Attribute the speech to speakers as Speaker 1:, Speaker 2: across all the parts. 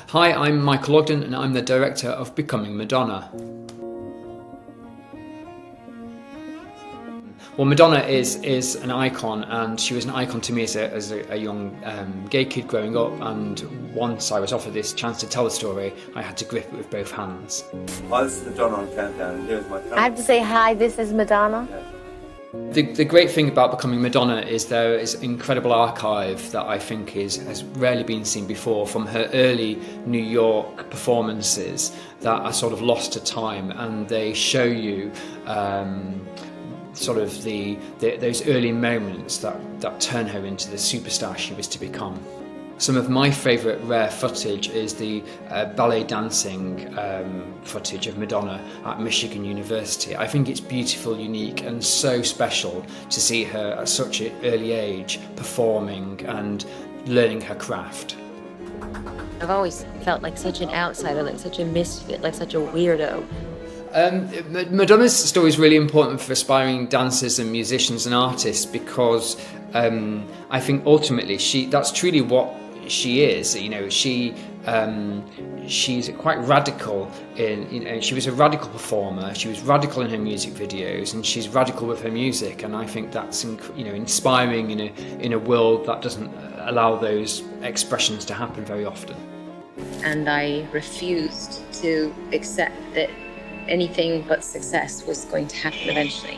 Speaker 1: Hi, I'm Michael Ogden and I'm the director of Becoming Madonna. Well, Madonna is an icon, and she was an icon to me as a young gay kid growing up, and once I was offered this chance to tell the story, I had to grip it with both hands.
Speaker 2: Hi, this is Madonna on Countdown, and here's my cousin.
Speaker 3: I have to say hi, this is Madonna.
Speaker 2: Yeah.
Speaker 1: The great thing about Becoming Madonna is there is an incredible archive that I think has rarely been seen before, from her early New York performances that are sort of lost to time, and they show you sort of those early moments that turn her into the superstar she was to become. Some of my favourite rare footage is the ballet dancing footage of Madonna at Michigan University. I think it's beautiful, unique, and so special to see her at such an early age performing and learning her craft.
Speaker 3: I've always felt like such an outsider, like such a misfit, like such a weirdo.
Speaker 1: Madonna's story is really important for aspiring dancers and musicians and artists, because I think ultimately that's truly what she is. You know, she's quite radical she was a radical performer. She was radical in her music videos, and she's radical with her music. And I think that's inspiring in a world that doesn't allow those expressions to happen very often.
Speaker 3: And I refused to accept that anything but success was going to happen eventually.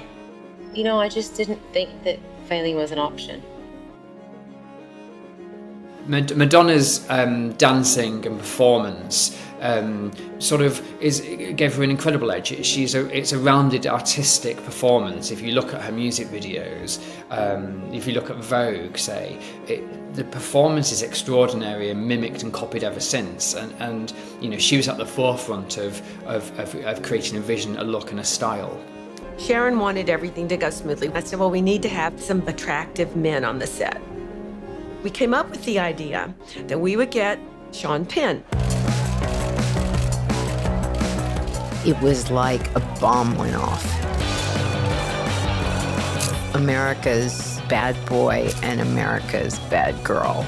Speaker 3: You know, I just didn't think that failing was an option.
Speaker 1: Madonna's dancing and performance gave her an incredible edge. It's a rounded artistic performance. If you look at her music videos, if you look at Vogue, say, the performance is extraordinary and mimicked and copied ever since. And she was at the forefront of creating a vision, a look, and a style.
Speaker 4: Sharon wanted everything to go smoothly. I said, well, we need to have some attractive men on the set. We came up with the idea that we would get Sean Penn.
Speaker 5: It was like a bomb went off. America's bad boy and America's bad girl.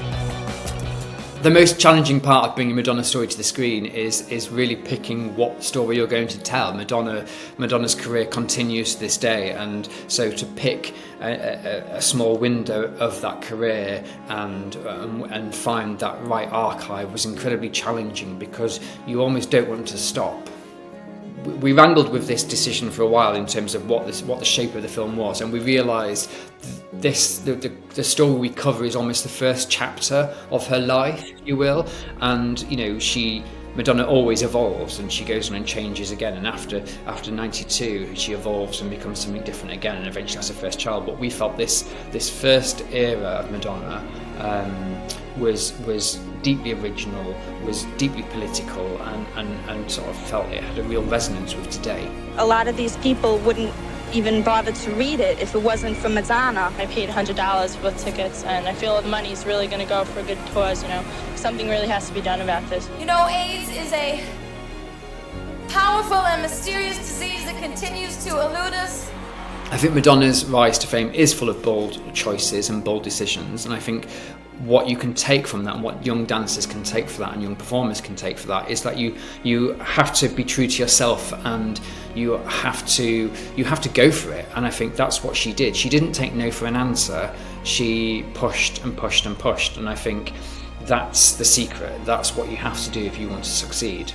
Speaker 1: The most challenging part of bringing Madonna's story to the screen is really picking what story you're going to tell. Madonna's career continues to this day, and so to pick a small window of that career and find that right archive was incredibly challenging, because you almost don't want to stop. We wrangled with this decision for a while in terms of what the shape of the film was, and we realised the story we cover is almost the first chapter of her life, if you will, and Madonna always evolves, and she goes on and changes again, and after 92 she evolves and becomes something different again, and eventually has her first child. But we felt this first era of Madonna was deeply original, was deeply political, and sort of felt it had a real resonance with today.
Speaker 6: A lot of these people wouldn't even bother to read it if it wasn't for Madonna.
Speaker 7: I paid $100 for tickets, and I feel the money's really going to go for a good cause. Something really has to be done about this.
Speaker 8: AIDS is a powerful and mysterious disease that continues to elude us.
Speaker 1: I think Madonna's rise to fame is full of bold choices and bold decisions, and I think what you can take from that, and what young dancers can take for that, and young performers can take for that, is that you have to be true to yourself, and you have to go for it. And I think that's what she did. She didn't take no for an answer. She pushed and pushed and pushed, and I think that's the secret. That's what you have to do if you want to succeed.